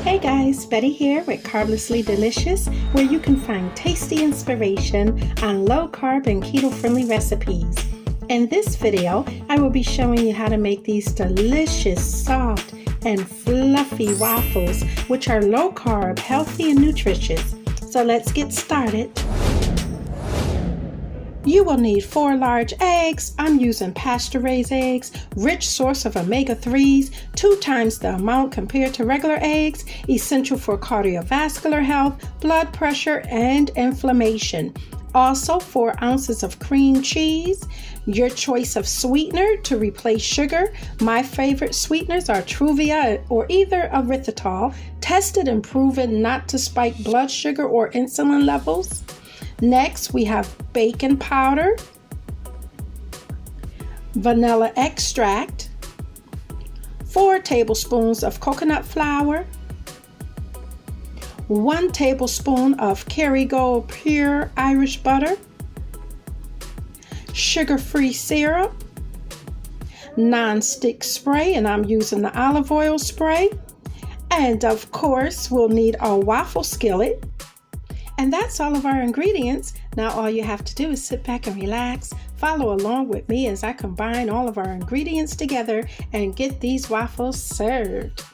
Hey guys, Betty here with Carblessly Delicious, where you can find tasty inspiration on low-carb and keto-friendly recipes. In this video, I will be showing you how to make these delicious, soft, and fluffy waffles, which are low-carb, healthy, and nutritious. So let's get started. You will need 4 large eggs. I'm using Pasture Raised eggs, rich source of omega-3s, 2 times the amount compared to regular eggs, essential for cardiovascular health, blood pressure, and inflammation. Also 4 ounces of cream cheese, your choice of sweetener to replace sugar. My favorite sweeteners are Truvia or either Erythritol, tested and proven not to spike blood sugar or insulin levels. Next, we have baking powder, vanilla extract, 4 tablespoons of coconut flour, 1 tablespoon of Kerrygold pure Irish butter, sugar-free syrup, non-stick spray, and I'm using the olive oil spray, and of course, we'll need a waffle skillet. And that's all of our ingredients. Now all you have to do is sit back and relax, follow along with me as I combine all of our ingredients together and get these waffles served.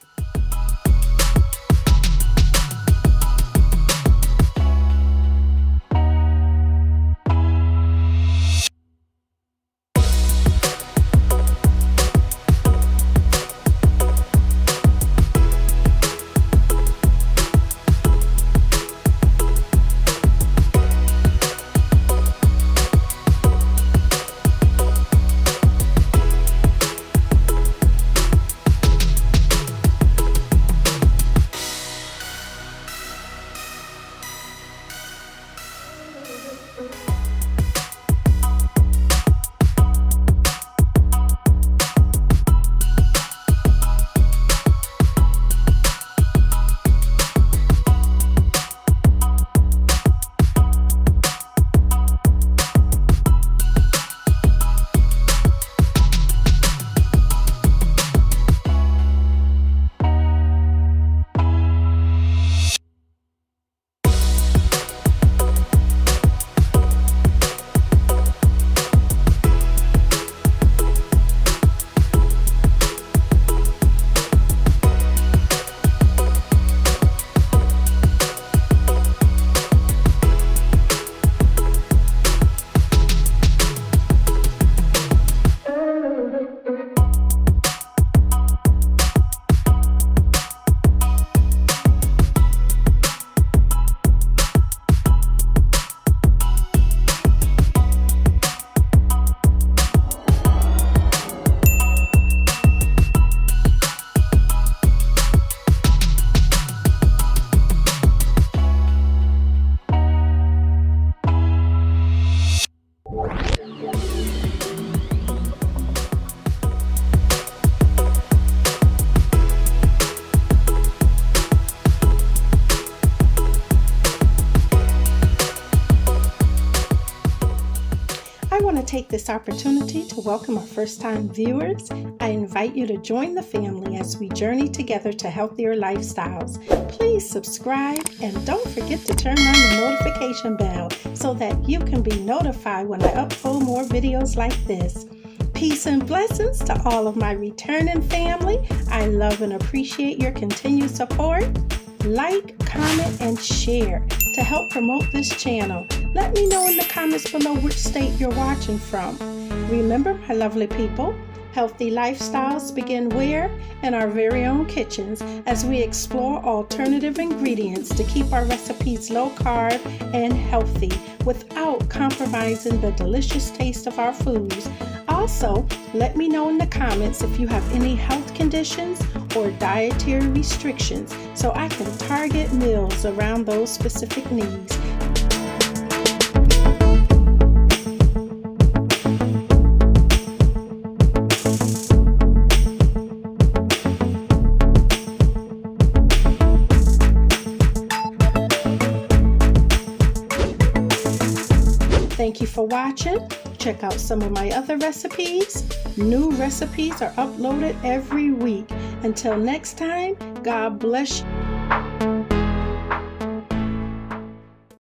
Take this opportunity to welcome our first-time viewers. I invite you to join the family as we journey together to healthier lifestyles. Please subscribe and don't forget to turn on the notification bell so that you can be notified when I upload more videos like this. Peace and blessings to all of my returning family. I love and appreciate your continued support. Like, comment, and share to help promote this channel. Let me know in the comments below which state you're watching from. Remember, my lovely people, healthy lifestyles begin where? In our very own kitchens, as we explore alternative ingredients to keep our recipes low carb and healthy without compromising the delicious taste of our foods. Also, let me know in the comments if you have any health conditions or dietary restrictions so I can target meals around those specific needs. Thank you for watching. Check out some of my other recipes. New recipes are uploaded every week. Until next time, God bless you.